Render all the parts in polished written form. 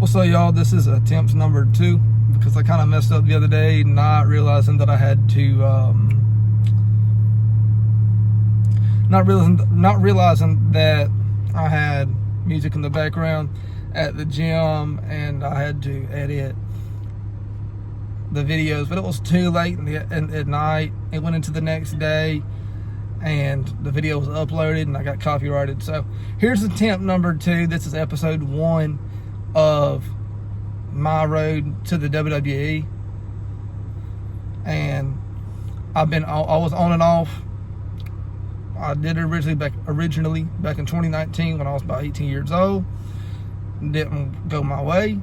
What's up, y'all? This is attempt number 2 because I kind of messed up the other day, not realizing that I had to, not realizing that I had music in the background at the gym, and I had to edit the videos, but it was too late at night. It went into the next day, and the video was uploaded, and I got copyrighted. So here's attempt number 2. This is episode 1 of my road to the WWE, and I was on and off. I did it originally back in 2019 when I was about 18 years old. Didn't go my way,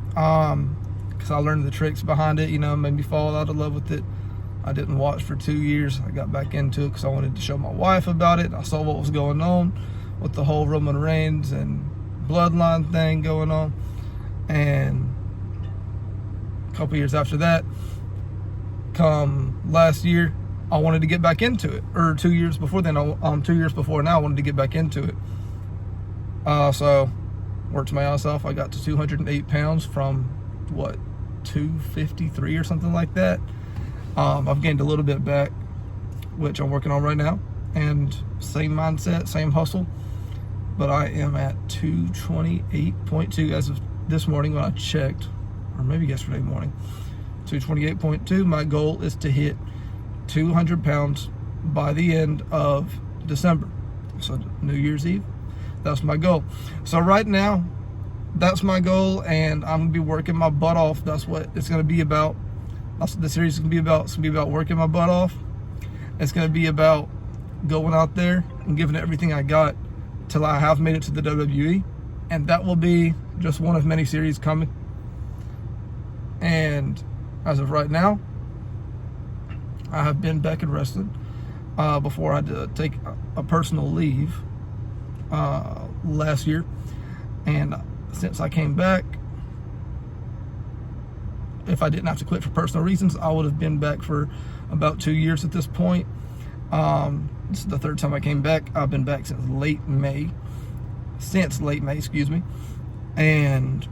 because I learned the tricks behind it. Made me fall out of love with it. I didn't watch for 2 years. I got back into it because I wanted to show my wife about it. I saw what was going on with the whole Roman Reigns and bloodline thing going on, and a couple years after that, come last year, I wanted to get back into it. Or 2 years before then, 2 years before now, I wanted to get back into it. So worked my ass off. I got to 208 pounds from 253 or something like that. I've gained a little bit back, which I'm working on right now, and same mindset, same hustle. But I am at 228.2 as of this morning when I checked, or maybe yesterday morning. 228.2. My goal is to hit 200 pounds by the end of December. So New Year's Eve, that's my goal. So right now, that's my goal, and I'm gonna be working my butt off. That's what it's gonna be about. That's what the series is gonna be about. It's gonna be about working my butt off. It's gonna be about going out there and giving it everything I got till I have made it to the WWE, and that will be just one of many series coming. And as of right now, I have been back in wrestling before I had to take a personal leave last year, and since I came back, if I didn't have to quit for personal reasons, I would have been back for about 2 years at this point. This is the third time I came back. I've been back since late May, excuse me. And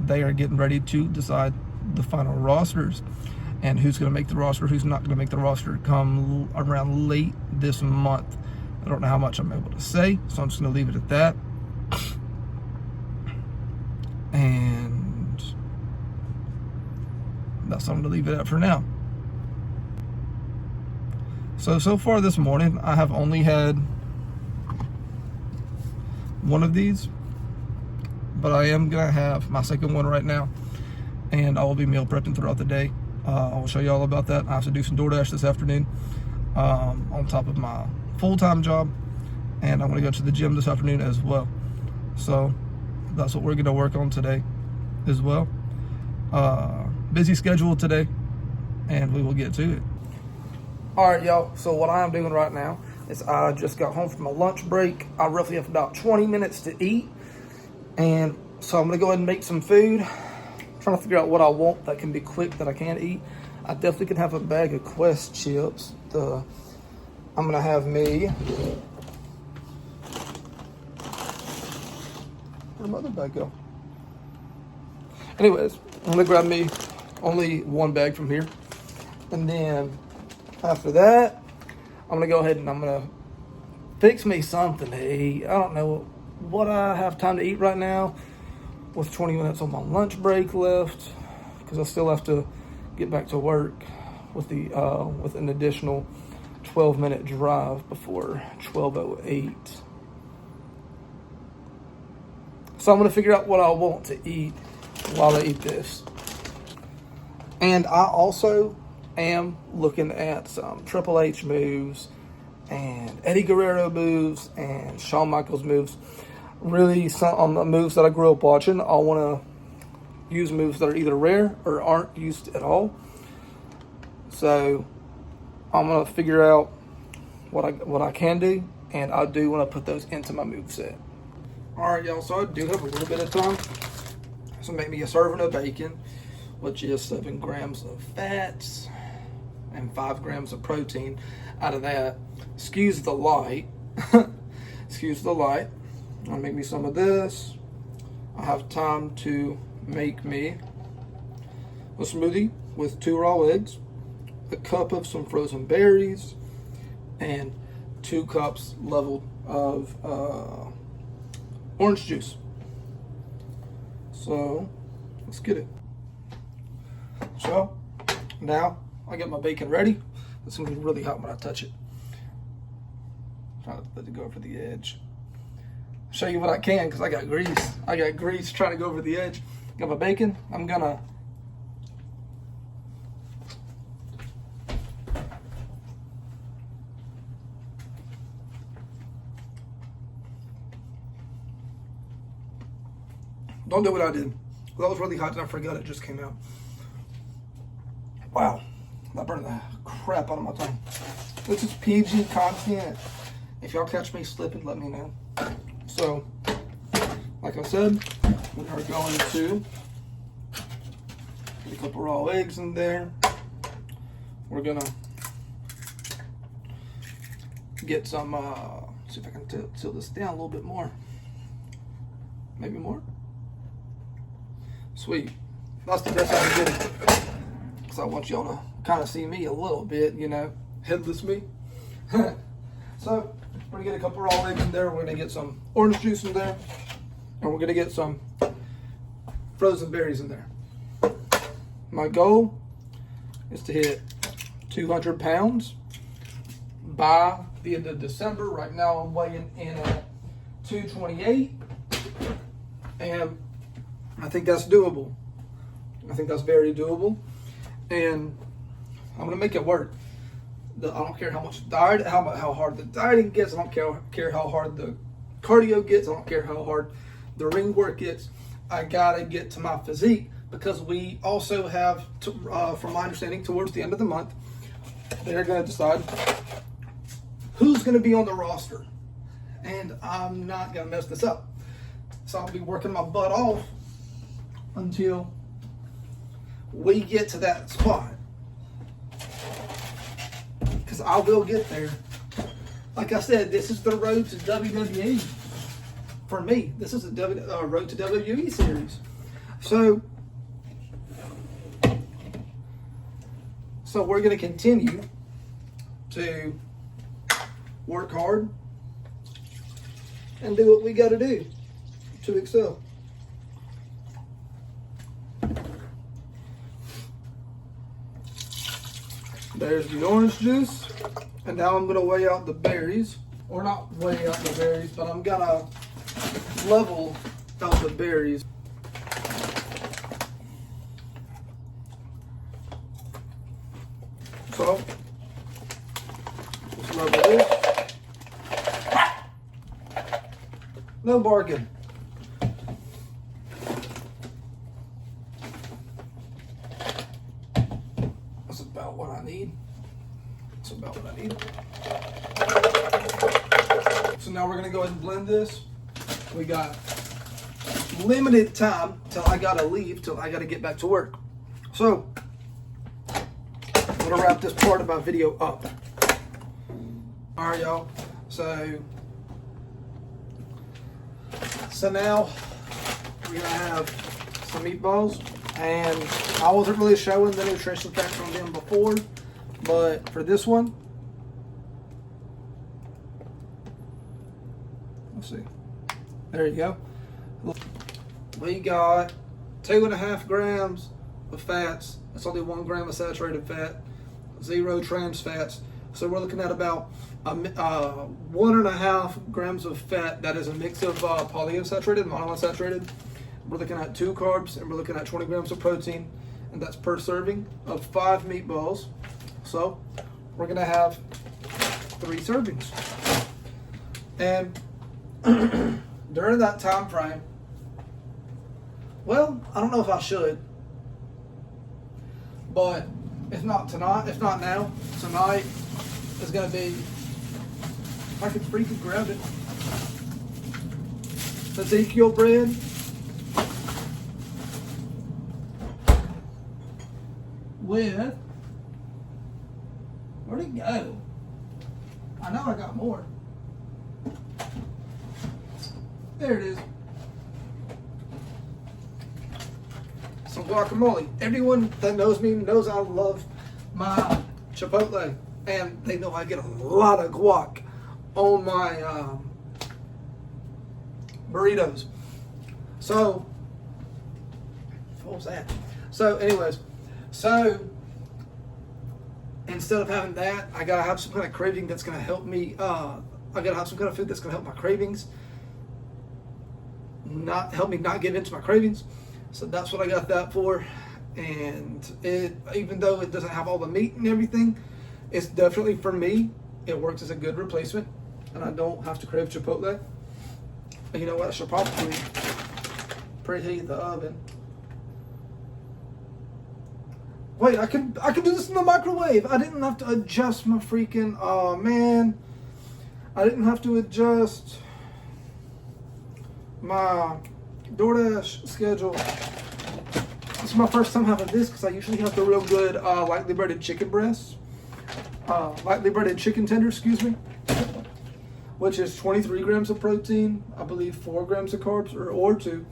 they are getting ready to decide the final rosters and who's going to make the roster, who's not going to make the roster come around late this month. I don't know how much I'm able to say, so I'm just going to leave it at that. And that's what I'm going to leave it at for now. So far this morning, I have only had one of these, but I am going to have my second one right now, and I will be meal prepping throughout the day. I will show you all about that. I have to do some DoorDash this afternoon on top of my full-time job, and I'm going to go to the gym this afternoon as well. So that's what we're going to work on today as well. Busy schedule today, and we will get to it. All right, y'all. So what I am doing right now is I just got home from my lunch break. I roughly have about 20 minutes to eat, and so I'm going to go ahead and make some food. I'm trying to figure out what I want that can be quick, that I can eat. I definitely can have a bag of Quest chips. I'm going to have me... Where'd my other bag go? Anyways, I'm going to grab me only one bag from here, and then after that, I'm going to go ahead and I'm going to fix me something to eat. I don't know what I have time to eat right now with 20 minutes on my lunch break left, because I still have to get back to work with an additional 12-minute drive before 12:08. So I'm going to figure out what I want to eat while I eat this. And I also am looking at some Triple H moves and Eddie Guerrero moves and Shawn Michaels moves. Really, some on the moves that I grew up watching. I want to use moves that are either rare or aren't used at all. So I'm gonna figure out what I can do, and I do want to put those into my moveset. All right, y'all. So I do have a little bit of time. So make me a serving of bacon, which is 7 grams of fats and 5 grams of protein out of that. Excuse the light. Excuse the light. I'll make me some of this. I have time to make me a smoothie with 2 raw eggs, a cup of some frozen berries, and 2 cups leveled of orange juice. So let's get it. So now I get my bacon ready. It's gonna be really hot when I touch it. Try to let it go over the edge. Show you what I can, because I got grease. I got grease trying to go over the edge. Got my bacon. I'm gonna don't do what I did. That was really hot and I forgot it just came out. Wow, that burned the crap out of my tongue. This is PG content. If y'all catch me slipping, let me know. So, like I said, we are going to get a couple raw eggs in there. We're gonna get some, see if I can tilt this down a little bit more. Maybe more? Sweet. That's the best I can get it. Because I want y'all to kind of see me a little bit, you know, headless me. So, we're going to get a couple raw eggs in there. We're going to get some orange juice in there. And we're going to get some frozen berries in there. My goal is to hit 200 pounds by the end of December. Right now I'm weighing in at 228. And I think that's doable. I think that's very doable. And I'm going to make it work. I don't care how much diet, how hard the dieting gets. I don't care how hard the cardio gets. I don't care how hard the ring work gets. I gotta get to my physique, because we also have, from my understanding, towards the end of the month, they're gonna decide who's gonna be on the roster, and I'm not gonna mess this up. So I'll be working my butt off until we get to that spot. Because I will get there. Like I said, this is the road to WWE. For me, this is a road to WWE series. So we're going to continue to work hard and do what we got to do to excel. There's the orange juice, and now I'm going to weigh out the berries, or not weigh out the berries, but I'm going to level out the berries. So, let's level this. No barking. That's about what I need. That's about what I need. So now we're going to go ahead and blend this. We got limited time till I got to leave, till I got to get back to work. So, I'm going to wrap this part of my video up. Alright, y'all. So now we're going to have some meatballs. And I wasn't really showing the nutrition facts on them before, but for this one, let's see. There you go. We got 2.5 grams of fats. That's only 1 gram of saturated fat, 0 trans fats. So we're looking at about 1.5 grams of fat. That is a mix of polyunsaturated and monounsaturated. We're looking at 2 carbs, and we're looking at 20 grams of protein, and that's per serving of 5 meatballs. So we're gonna have 3 servings. And during that time frame, well, I don't know if I should, but if not tonight, if not now, tonight is gonna be, if I could freaking grab it, Ezekiel bread with, where'd it go? I know I got more. There it is. some guacamole. Everyone that knows me knows I love my Chipotle, and they know I get a lot of guac on my burritos. So, what was that? So, anyways, instead of having that, I gotta have some kind of craving that's gonna help me. I gotta have some kind of food that's gonna help my cravings, not help me not get into my cravings. So that's what I got that for. And it, even though it doesn't have all the meat and everything, it's definitely, for me, it works as a good replacement, and I don't have to crave Chipotle. And you know what? I should probably preheat the oven. Wait, I could do this in the microwave. I didn't have to adjust my freaking, oh man. I didn't have to adjust my DoorDash schedule. This is my first time having this because I usually have the real good lightly breaded chicken breasts. Lightly breaded chicken tenders, excuse me. Which is 23 grams of protein, I believe 4 grams of carbs, or 2.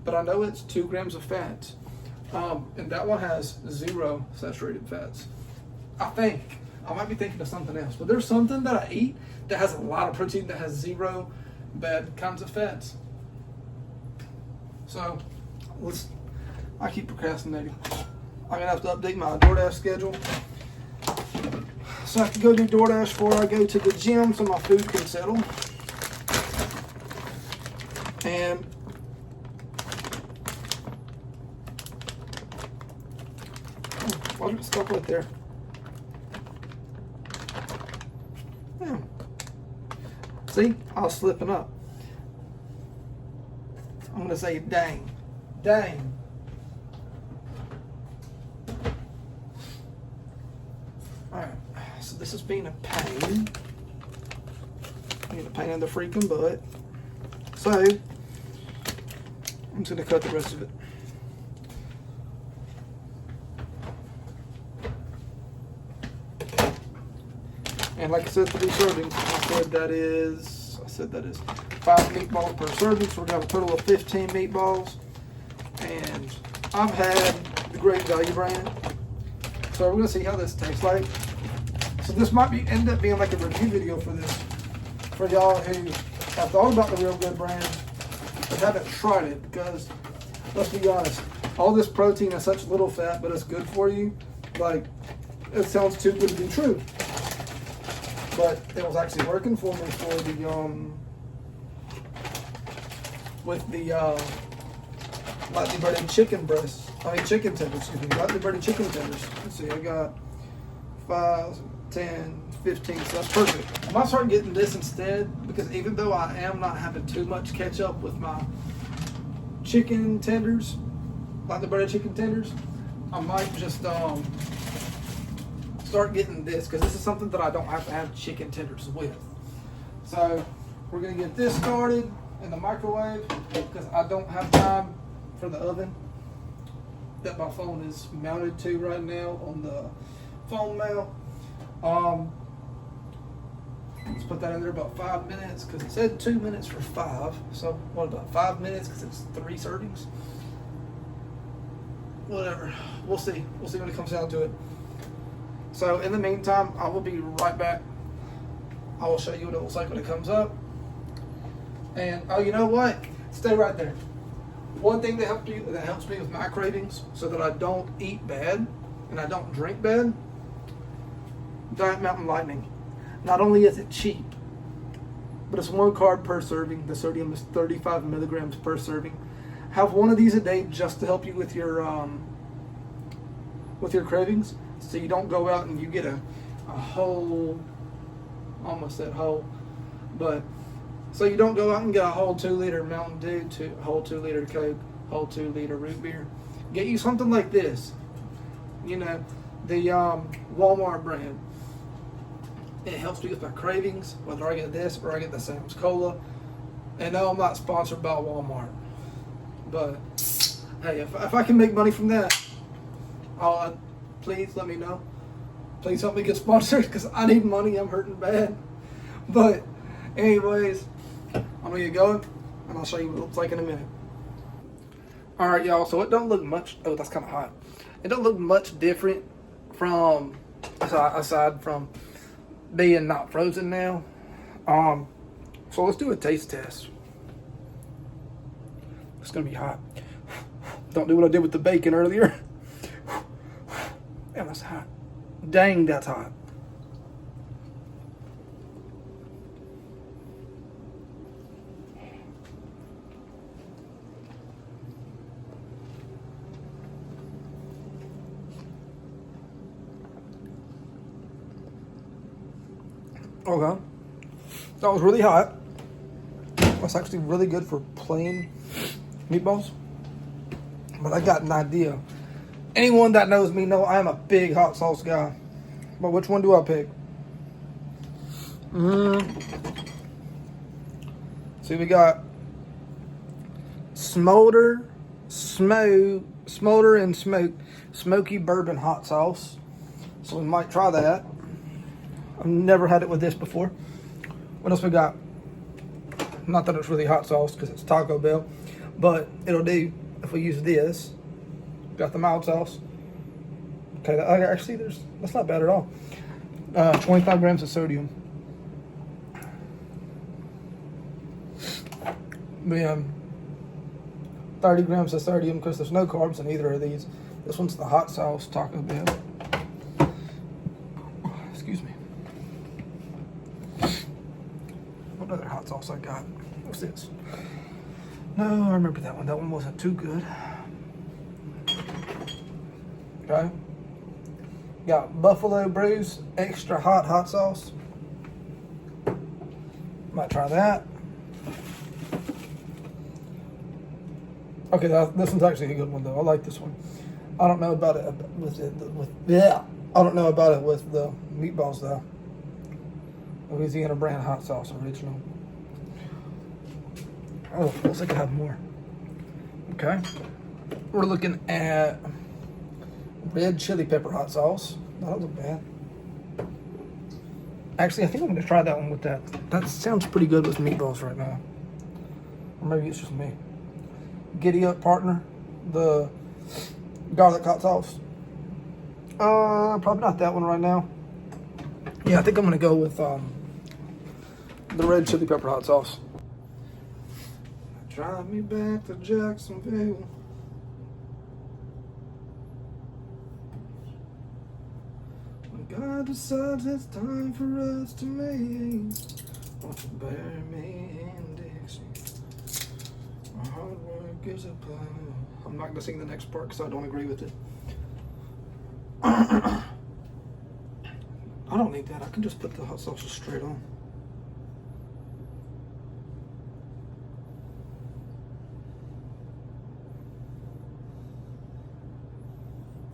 But I know it's 2 grams of fat. And that one has 0 saturated fats. I think. I might be thinking of something else. But there's something that I eat that has a lot of protein that has 0 bad kinds of fats. So, I keep procrastinating. I'm going to have to update my DoorDash schedule. So I have to go do DoorDash before I go to the gym so my food can settle. And why did it stop right there? Yeah. See, I was slipping up. I'm going to say dang. Dang. Alright, so this has been a pain. Being a pain in the freaking butt. So, I'm just going to cut the rest of it. And like I said, for these servings, I said that is 5 meatballs per serving, so we're going to have a total of 15 meatballs. And I've had the Great Value brand, so we're going to see how this tastes like. So this might end up being like a review video for this, for y'all who have thought about the Real Good brand but haven't tried it, because let's be honest, all this protein and such little fat, but it's good for you. Like, it sounds too good to be true. But it was actually working for me for the with the lightly breaded chicken breasts. Chicken tenders, excuse me. Lightly breaded chicken tenders. Let's see, I got 5, 10, 15, so that's perfect. I might start getting this instead, because even though I am not having too much ketchup with my chicken tenders, lightly breaded chicken tenders, I might just start getting this, because this is something that I don't have to have chicken tenders with. So we're going to get this started in the microwave, because I don't have time for the oven that my phone is mounted to right now on the phone mount. Let's put that in there about 5 minutes, because it said 2 minutes for 5. So what, about 5 minutes, because it's 3 servings? Whatever. We'll see. We'll see when it comes down to it. So in the meantime, I will be right back. I will show you what it looks like when it comes up. And oh, you know what? Stay right there. One thing that helps me with my cravings, so that I don't eat bad and I don't drink bad, Diet Mountain Lightning. Not only is it cheap, but it's 1 carb per serving. The sodium is 35 milligrams per serving. Have one of these a day just to help you with your cravings, so you don't go out and you get a whole, almost said whole, but so you don't go out and get a whole 2-liter Mountain Dew, whole 2-liter Coke, whole 2-liter root beer. Get you something like this, you know, the Walmart brand. It helps me with my cravings, whether I get this or I get the Sam's Cola. And no, I'm not sponsored by Walmart, but hey, if I can make money from that, please let me know. Please help me get sponsored, because I need money. I'm hurting bad. But anyways, I'm gonna get going, and I'll show you what it looks like in a minute. All right, y'all. So it don't look much. Oh, that's kind of hot. It don't look much different from aside from being not frozen now. So let's do a taste test. It's gonna be hot. Don't do what I did with the bacon earlier. Damn, that's hot. Dang, that's hot. Okay. That was really hot. That's actually really good for plain meatballs. But I got an idea. Anyone that knows me know I am a big hot sauce guy. But which one do I pick? See, we got smolder and smoky bourbon hot sauce. So we might try that. I've never had it with this before. What else we got? Not that it's really hot sauce because it's Taco Bell, but it'll do if we use this. Got the mild sauce. Okay, actually, that's not bad at all. 25 grams of sodium. Then 30 grams of sodium because there's no carbs in either of these. This one's the hot sauce Taco Bell. Excuse me. What other hot sauce I got? What's this? No, I remember that one. That one wasn't too good. Okay. Got Buffalo Brews extra hot sauce. Might try that. Okay, this one's actually a good one though. I like this one. I don't know about it I don't know about it with the meatballs though. Louisiana brand hot sauce original. Oh, looks like I have more. Okay. We're looking at red chili pepper hot sauce. That doesn't look bad. Actually, I think I'm going to try that one with that. That sounds pretty good with meatballs right now. Or maybe it's just me. Giddy up, partner. The garlic hot sauce. Probably not that one right now. Yeah, I think I'm going to go with the red chili pepper hot sauce. Drive me back to Jacksonville. When God decides it's time for us to make, won't you bury me in Dixie? My hard work is a plow. I'm not going to sing the next part because I don't agree with it. I don't need that. I can just put the hot sauce straight on.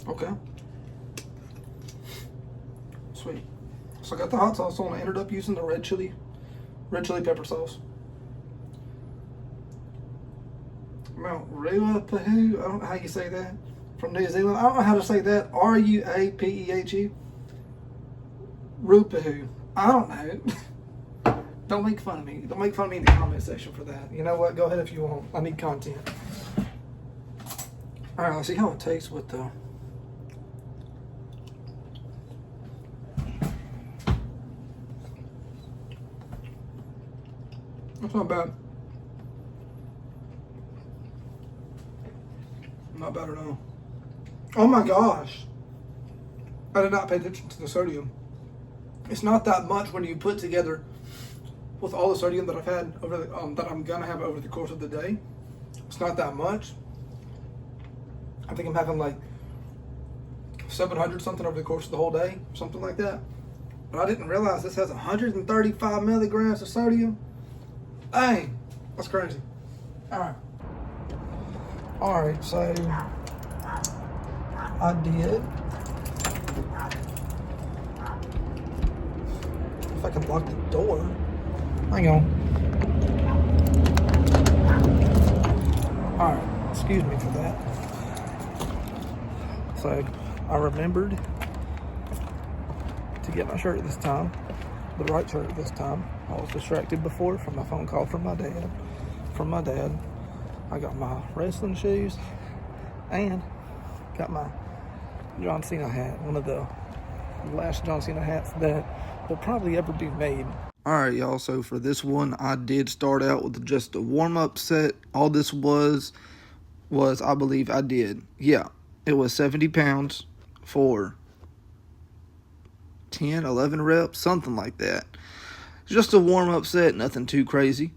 Okay. Sweet. So I got the hot sauce on. I ended up using the red chili pepper sauce. Mount Ruapehu. I don't know how you say that. From New Zealand. I don't know how to say that. Ruapehe. Ruapehu. I don't know. Don't make fun of me. Don't make fun of me in the comment section for that. You know what? Go ahead if you want. I need content. Alright, let's see how it tastes with the... That's not bad. Not bad at all. Oh my gosh. I did not pay attention to the sodium. It's not that much when you put together with all the sodium that I've had over the, that I'm gonna have over the course of the day. It's not that much. I think I'm having like 700 something over the course of the whole day, something like that. But I didn't realize this has 135 milligrams of sodium. Dang, that's crazy. All right, so I did. If I can lock the door. Hang on. All right, excuse me for that. So I remembered to get my shirt this time, the right shirt this time. I was distracted before from a phone call from my dad. I got my wrestling shoes And got my John Cena hat, one of the last John Cena hats that will probably ever be made. Alright, y'all, so for this one, I did start out with just a warm-up set. All this was, I believe I did, yeah, it was 70 pounds for 10, 11 reps, something like that. Just a warm-up set, nothing too crazy.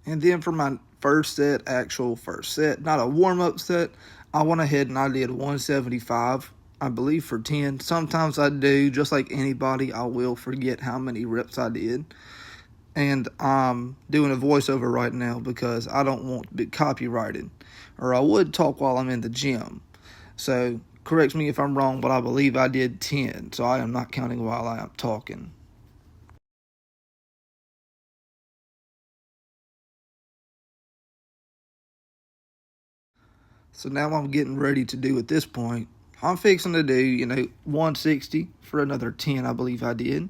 And then for my actual first set, not a warm-up set, I went ahead and I did 175, I believe, for 10. Sometimes I do, just like anybody, I will forget how many reps I did. And I'm doing a voiceover right now because I don't want to be copyrighted. Or I would talk while I'm in the gym. So, correct me if I'm wrong, but I believe I did 10. So I am not counting while I am talking. So now I'm getting ready to do at this point. I'm fixing to do, 160 for another 10, I believe I did.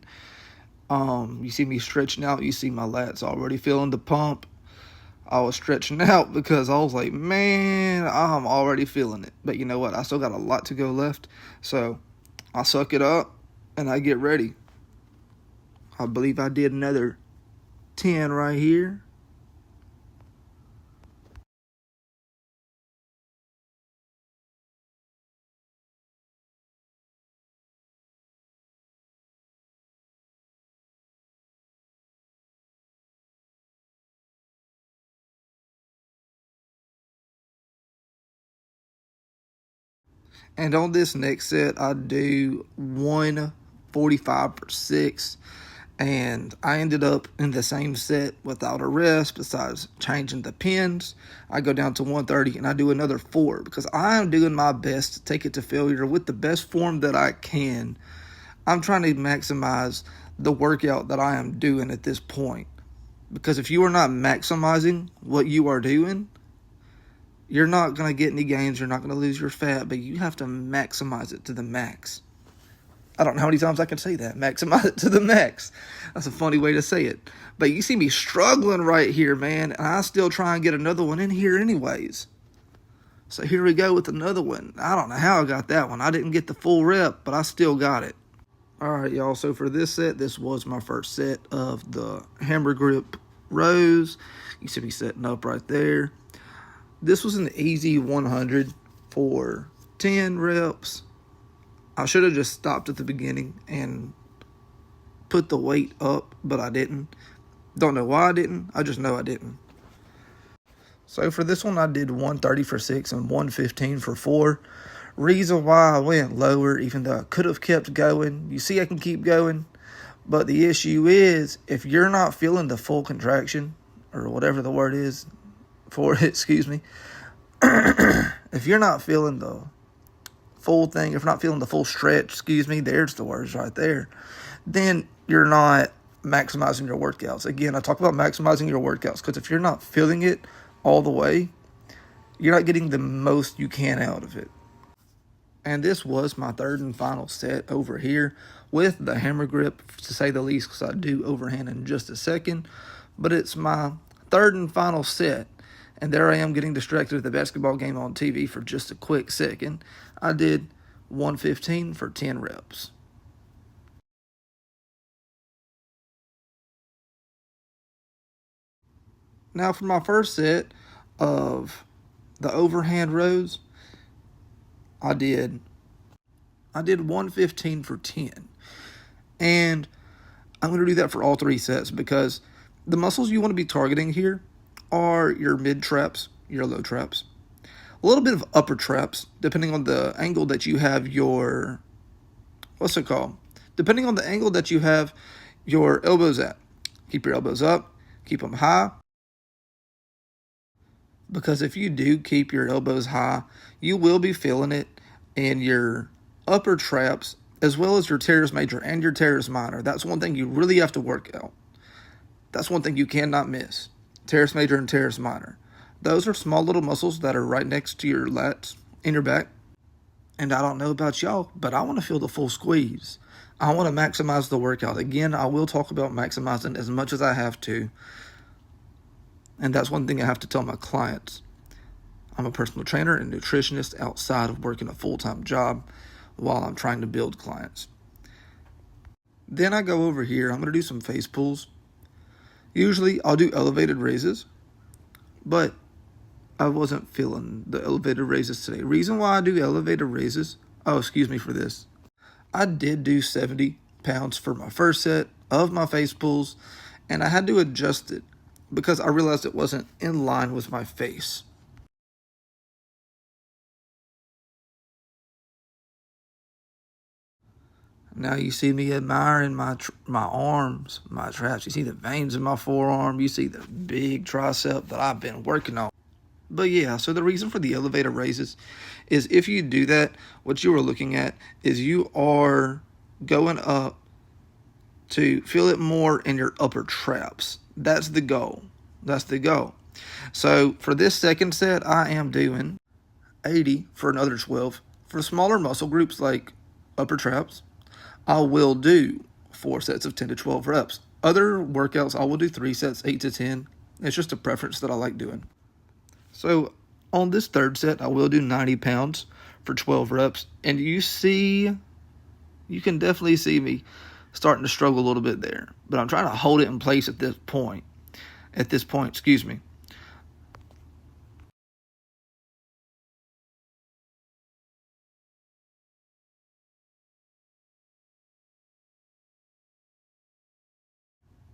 You see me stretching out. You see my lats already feeling the pump. I was stretching out because I was like, man, I'm already feeling it. But you know what? I still got a lot to go left. So I suck it up and I get ready. I believe I did another 10 right here. And on this next set, I do 145 for 6. And I ended up in the same set without a rest, besides changing the pins. I go down to 130 and I do another 4 because I am doing my best to take it to failure with the best form that I can. I'm trying to maximize the workout that I am doing at this point. Because if you are not maximizing what you are doing, you're not going to get any gains, you're not going to lose your fat, but you have to maximize it to the max. I don't know how many times I can say that. Maximize it to the max. That's a funny way to say it. But you see me struggling right here, man, and I still try and get another one in here anyways. So here we go with another one. I don't know how I got that one. I didn't get the full rep, but I still got it. Alright, y'all, so for this set, this was my first set of the hammer grip rows. You see me setting up right there. This was an easy 100 for 10 reps. I should have just stopped at the beginning and put the weight up, but I didn't. Don't know why I didn't. I just know I didn't. So for this one, I did 130 for 6 and 115 for 4. Reason why I went lower, even though I could have kept going. You see I can keep going. But the issue is, if you're not feeling the full contraction, or whatever the word is for it, excuse me. If you're not feeling the full thing, if not feeling the full stretch, there's the words right there, then you're not maximizing your workouts. Again, I talk about maximizing your workouts because if you're not feeling it all the way, you're not getting the most you can out of it. And this was my third and final set over here with the hammer grip, to say the least, because I do overhand in just a second. But it's my third and final set. And there I am getting distracted with the basketball game on TV for just a quick second. I did 115 for 10 reps. Now for my first set of the overhand rows, I did 115 for 10. And I'm going to do that for all 3 sets because the muscles you want to be targeting here are your mid traps, your low traps, a little bit of upper traps, depending on the angle that you have your, depending on the angle that you have your elbows at. Keep your elbows up, keep them high. Because if you do keep your elbows high, you will be feeling it in your upper traps as well as your teres major and your teres minor. That's one thing you really have to work out. That's one thing you cannot miss. Teres major and teres minor. Those are small little muscles that are right next to your lats in your back. And I don't know about y'all, but I want to feel the full squeeze. I want to maximize the workout. Again, I will talk about maximizing as much as I have to. And that's one thing I have to tell my clients. I'm a personal trainer and nutritionist outside of working a full-time job while I'm trying to build clients. Then I go over here. I'm going to do some face pulls. Usually I'll do elevated raises, but I wasn't feeling the elevated raises today. Reason why I do elevated raises, excuse me for this. I did do 70 pounds for my first set of my face pulls, and I had to adjust it because I realized it wasn't in line with my face. Now you see me admiring my arms, my traps. You see the veins in my forearm. You see the big tricep that I've been working on. But yeah, so the reason for the elevator raises is if you do that, what you are looking at is you are going up to feel it more in your upper traps. That's the goal. That's the goal. So for this second set, I am doing 80 for another 12. For smaller muscle groups like upper traps, I will do 4 sets of 10 to 12 reps. Other workouts, I will do 3 sets, 8 to 10. It's just a preference that I like doing. So on this third set, I will do 90 pounds for 12 reps. And you can definitely see me starting to struggle a little bit there. But I'm trying to hold it in place at this point. Excuse me.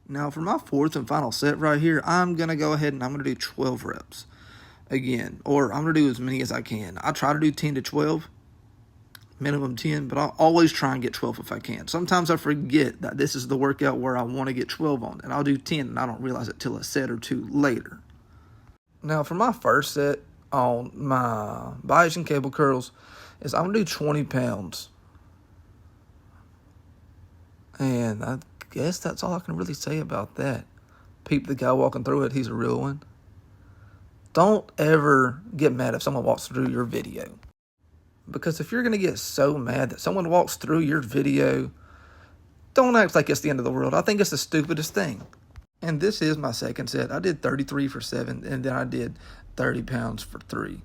Now for my fourth and final set right here, I'm going to go ahead and I'm going to do 12 reps again. Or I'm going to do as many as I can. I try to do 10 to 12, minimum 10, but I'll always try and get 12 if I can. Sometimes I forget that this is the workout where I want to get 12 on, and I'll do 10 and I don't realize it till a set or two later. Now for my first set on my biceps and cable curls is I'm going to do 20 pounds. And I guess that's all I can really say about that. Peep the guy walking through it. He's a real one. Don't ever get mad if someone walks through your video. Because if you're going to get so mad that someone walks through your video, don't act like it's the end of the world. I think it's the stupidest thing. And this is my second set. I did 33 for 7, and then I did 30 pounds for 3.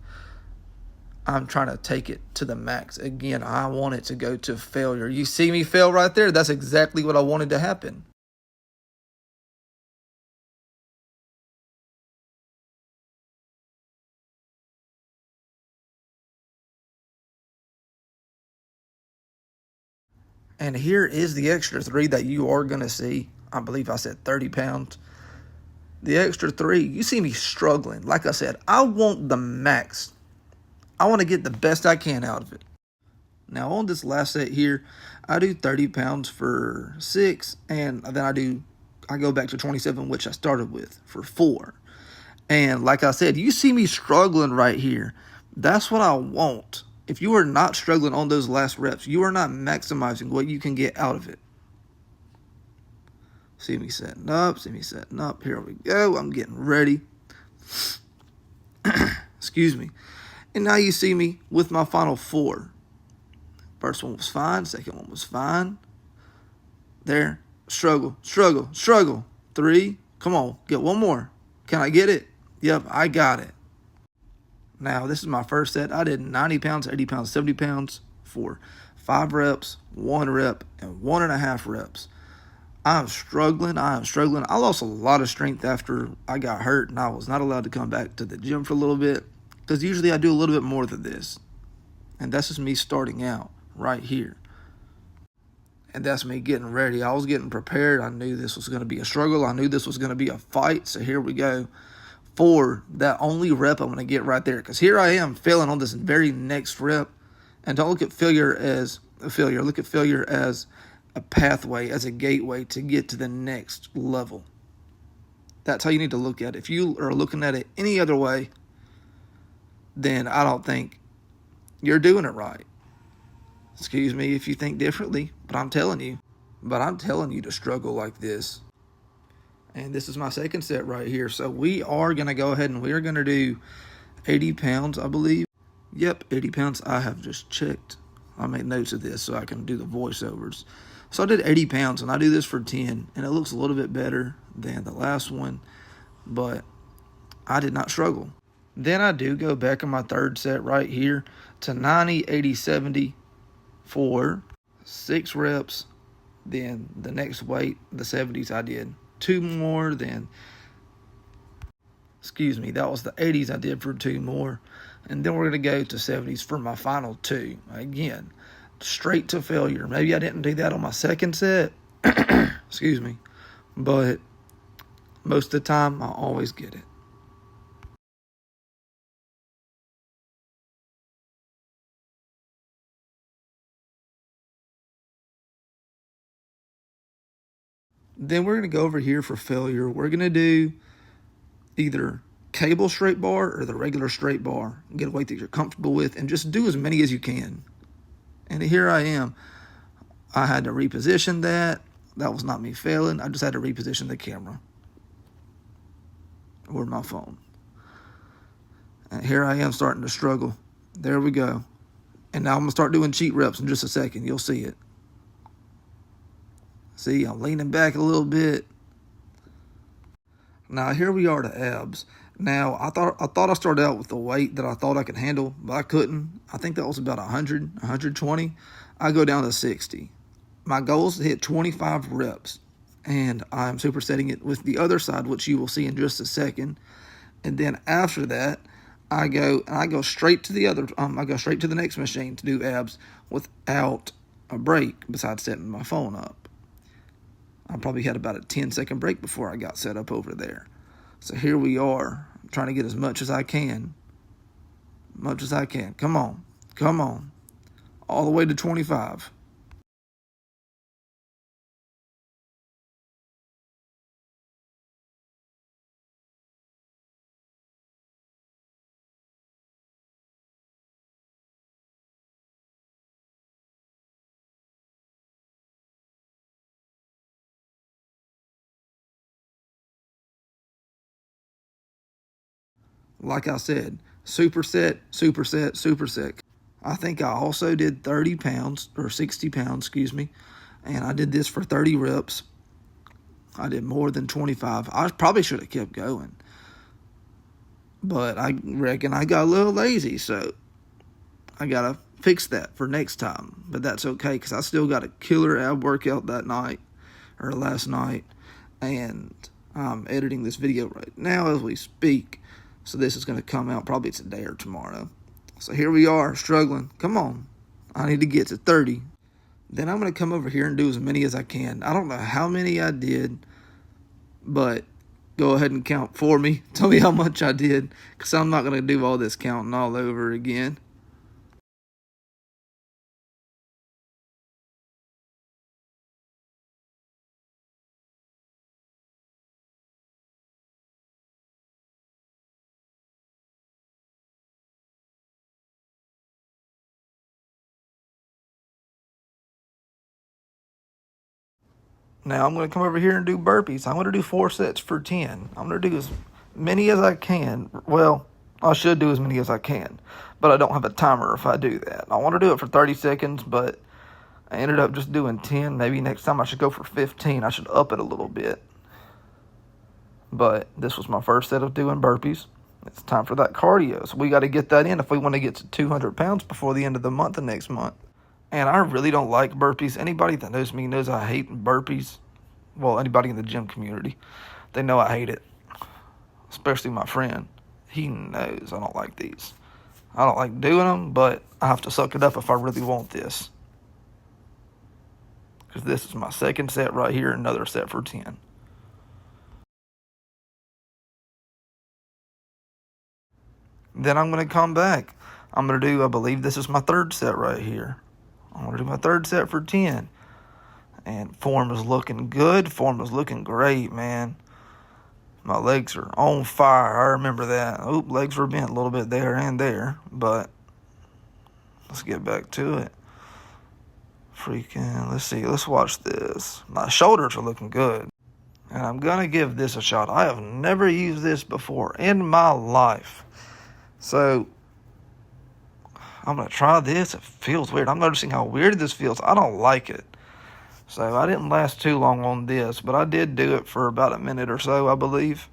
I'm trying to take it to the max. Again, I want it to go to failure. You see me fail right there? That's exactly what I wanted to happen. And here is the extra 3 that you are going to see. I believe I said 30 pounds. The extra 3, you see me struggling. Like I said, I want the max. I want to get the best I can out of it. Now on this last set here, I do 30 pounds for 6, and then I go back to 27, which I started with, for 4. And like I said, you see me struggling right here. That's what I want. If you are not struggling on those last reps, you are not maximizing what you can get out of it. See me setting up. Here we go. I'm getting ready. Excuse me. And now you see me with my final 4. First one was fine. Second one was fine. There. Struggle. 3. Come on. Get one more. Can I get it? Yep, I got it. Now, this is my first set. I did 90 pounds, 80 pounds, 70 pounds for 5 reps, 1 rep, and 1.5 reps. I'm struggling. I lost a lot of strength after I got hurt, and I was not allowed to come back to the gym for a little bit, because usually I do a little bit more than this. And that's just me starting out right here. And that's me getting ready. I was getting prepared. I knew this was going to be a struggle. I knew this was going to be a fight. So here we go for that only rep I'm going to get right there. Because here I am failing on this very next rep. And don't look at failure as a failure. Look at failure as a pathway, as a gateway to get to the next level. That's how you need to look at it. If you are looking at it any other way, then I don't think you're doing it right. Excuse me if you think differently, but I'm telling you. But I'm telling you to struggle like this. And this is my second set right here. So we are going to go ahead and we're going to do 80 pounds, I believe. Yep, 80 pounds. I have just checked. I made notes of this so I can do the voiceovers. So I did 80 pounds, and I do this for 10, and it looks a little bit better than the last one, but I did not struggle. Then I do go back in my third set right here to 90, 80, 70 for 6 reps. Then the next weight, the 70s, I did 2 more. Then, that was the 80s I did for 2 more. And then we're going to go to 70s for my final 2. Again, straight to failure. Maybe I didn't do that on my second set. But most of the time, I always get it. Then we're going to go over here for failure. We're going to do either cable straight bar or the regular straight bar. Get a weight that you're comfortable with and just do as many as you can. And here I am. I had to reposition that. That was not me failing. I just had to reposition the camera or my phone. And here I am starting to struggle. There we go. And now I'm going to start doing cheat reps in just a second. You'll see it. See, I'm leaning back a little bit. Now, here we are to abs. Now, I thought I started out with the weight that I thought I could handle, but I couldn't. I think that was about 100, 120. I go down to 60. My goal is to hit 25 reps, and I'm supersetting it with the other side, which you will see in just a second. And then after that, I go straight to the next machine to do abs without a break, besides setting my phone up. I probably had about a 10-second break before I got set up over there. So here we are. I'm trying to get as much as I can. Come on. All the way to 25. Like I said, superset. I think I also did 30 pounds, or 60 pounds, and I did this for 30 reps. I did more than 25. I probably should have kept going, but I reckon I got a little lazy, so I got to fix that for next time. But that's okay, because I still got a killer ab workout last night, and I'm editing this video right now as we speak. So this is going to come out probably today or tomorrow. So here we are, struggling. Come on. I need to get to 30. Then I'm going to come over here and do as many as I can. I don't know how many I did, but go ahead and count for me. Tell me how much I did, because I'm not going to do all this counting all over again. Now I'm going to come over here and do burpees. I'm going to do 4 sets for 10. I'm going to do as many as I can. Well, I should do as many as I can, but I don't have a timer if I do that. I want to do it for 30 seconds, but I ended up just doing 10. Maybe next time I should go for 15. I should up it a little bit. But this was my first set of doing burpees. It's time for that cardio. So we got to get that in if we want to get to 200 pounds before the end of the month and next month. And I really don't like burpees. Anybody that knows me knows I hate burpees. Well, anybody in the gym community, they know I hate it. Especially my friend. He knows I don't like these. I don't like doing them, but I have to suck it up if I really want this. Because this is my second set right here, another set for 10. Then I'm going to come back. I'm going to do, I believe this is my third set right here. I'm going to do my third set for 10. And form is looking good. Form is looking great, man. My legs are on fire. I remember that. Legs were bent a little bit there and there. But let's get back to it. freaking, let's see, let's watch this. My shoulders are looking good. And I'm going to give this a shot. I have never used this before in my life. So, I'm going to try this. It feels weird. I'm noticing how weird this feels. I don't like it. So, I didn't last too long on this, but I did do it for about a minute or so, I believe.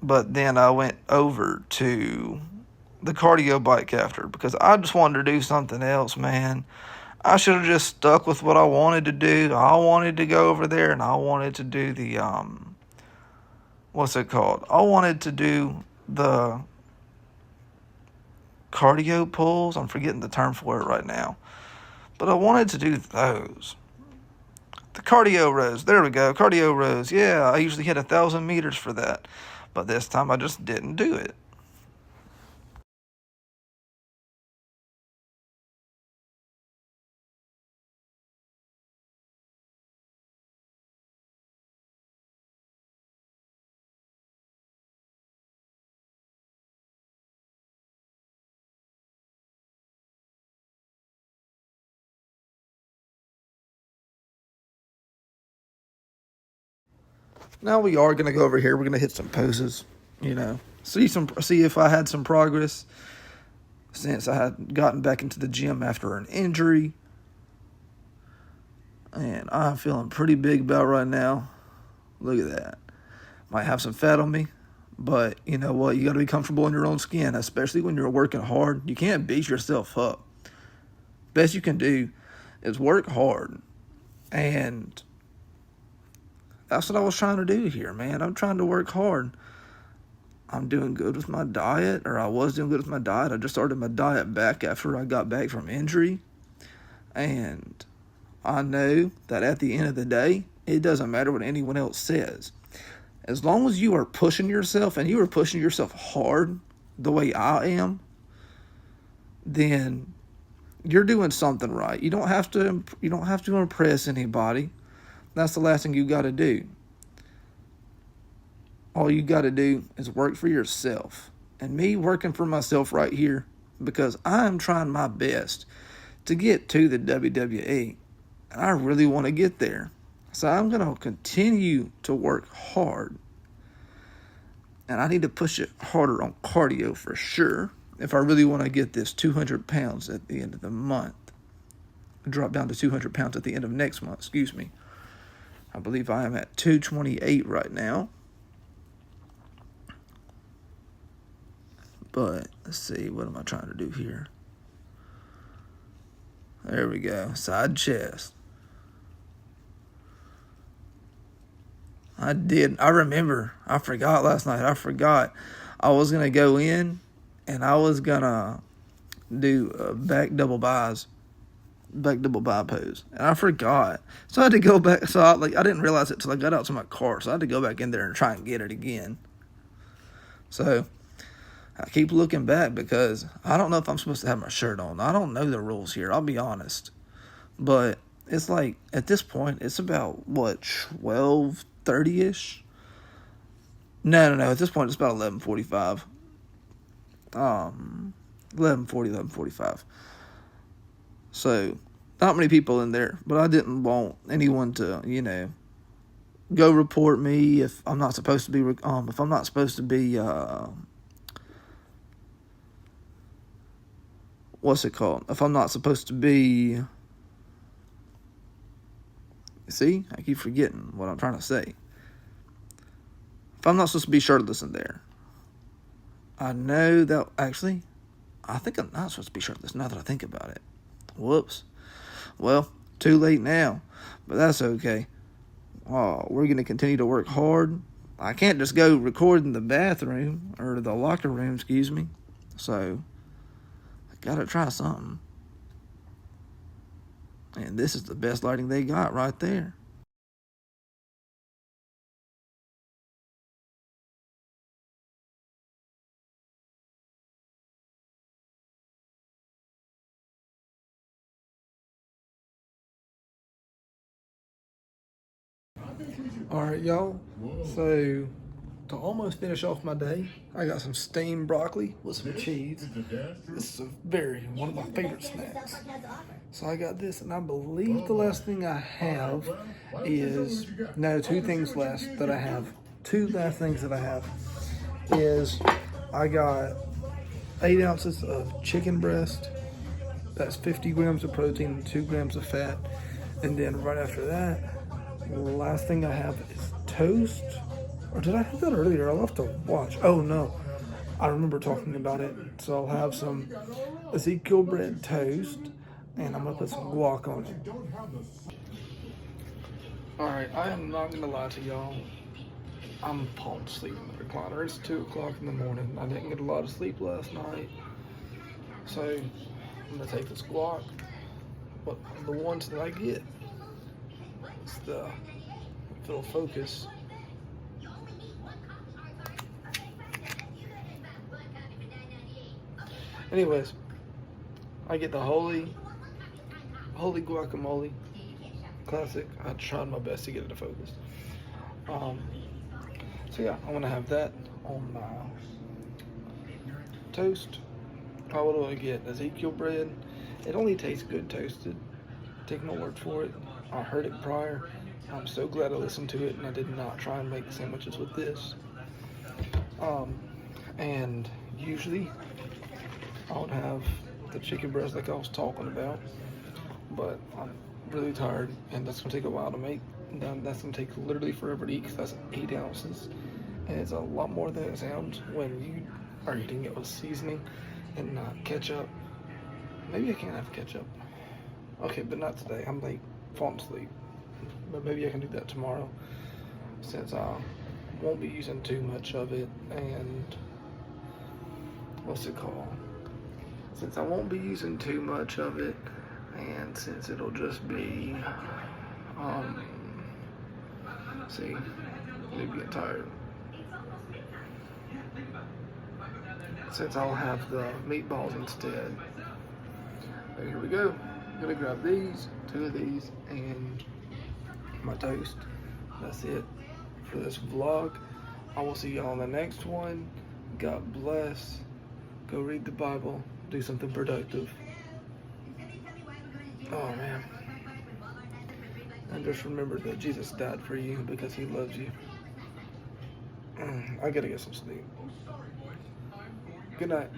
But then I went over to the cardio bike after because I just wanted to do something else, man. I should have just stuck with what I wanted to do. I wanted to go over there and I wanted to do the, what's it called? I wanted to do the cardio pulls. I'm forgetting the term for it right now. But I wanted to do those. The cardio rows. There we go. Cardio rows. Yeah, I usually hit 1,000 meters for that. But this time I just didn't do it. Now we are going to go over here. We're going to hit some poses, see if I had some progress since I had gotten back into the gym after an injury. And I'm feeling pretty big about right now. Look at that. Might have some fat on me, but you know what? You got to be comfortable in your own skin, especially when you're working hard. You can't beat yourself up. Best you can do is work hard. And that's what I was trying to do here, man. I'm trying to work hard. I'm doing good with my diet, or I was doing good with my diet. I just started my diet back after I got back from injury. And I know that at the end of the day, it doesn't matter what anyone else says. As long as you are pushing yourself, and you are pushing yourself hard the way I am, then you're doing something right. You don't have to impress anybody. That's the last thing you got to do. All you got to do is work for yourself. And me working for myself right here, because I'm trying my best to get to the WWE. And I really want to get there. So I'm going to continue to work hard. And I need to push it harder on cardio for sure if I really want to get this 200 pounds at the end of the month. Drop down to 200 pounds at the end of next month, excuse me. I believe I am at 228 right now. But let's see, what am I trying to do here? There we go, side chest. I forgot last night. I was going to go in and I was going to do a back double by pose. And I forgot. So I had to go back. So I didn't realize it till I got out to my car. So I had to go back in there and try and get it again. So I keep looking back because I don't know if I'm supposed to have my shirt on. I don't know the rules here. I'll be honest. But it's like, at this point, it's about, 12:30-ish? No. At this point, it's about 11:45. 11:45. So, not many people in there. But I didn't want anyone to, go report me if I'm not supposed to be, what's it called? If I'm not supposed to be, see, I keep forgetting what I'm trying to say. If I'm not supposed to be shirtless in there, I know that, actually, I think I'm not supposed to be shirtless now that I think about it. Whoops. Well, too late now, but that's okay. Oh, we're going to continue to work hard. I can't just go record in the bathroom, or the locker room, excuse me. So, I got to try something. And this is the best lighting they got right there. All right, y'all. So to almost finish off my day, I got some steamed broccoli with some cheese. This is one of my favorite snacks. So I got this, and I believe the last thing I have is, no, two last things that I have is I got 8 ounces of chicken breast. That's 50 grams of protein and 2 grams of fat. And then right after that, the last thing I have is toast. Or did I have that earlier? I'll have to watch. Oh no, I remember talking about it. So I'll have some Ezekiel bread toast, and I'm gonna put some guac on it. Alright, I am not gonna lie to y'all. I'm falling asleep in the recliner. It's 2 o'clock in the morning. I didn't get a lot of sleep last night. So I'm gonna take this guac. But the ones that I get, it's if it'll focus. Anyways, I get the holy guacamole, classic. I tried my best to get it to focus. So yeah, I'm gonna have that on my toast. What do I get? Ezekiel bread. It only tastes good toasted. Take my word for it. I heard it prior. I'm so glad I listened to it, and I did not try and make sandwiches with this. And usually I would have the chicken breast like I was talking about, but I'm really tired, and that's gonna take a while to make. That's gonna take literally forever to eat, because that's 8 ounces, and it's a lot more than it sounds when you are eating it with seasoning and not ketchup. Maybe I can't have ketchup. Okay, but not today. I'm like falling asleep. But maybe I can do that tomorrow, since I won't be using too much of it. And what's it called? Since I won't be using too much of it, and since it'll just be, see, maybe get tired. Since I'll have the meatballs instead. So here we go. I'm gonna grab these, 2 of these, and my toast. That's it for this vlog. I will see y'all on the next one. God bless. Go read the Bible. Do something productive. Oh man. And just remember that Jesus died for you because he loves you. I gotta get some sleep. Good night.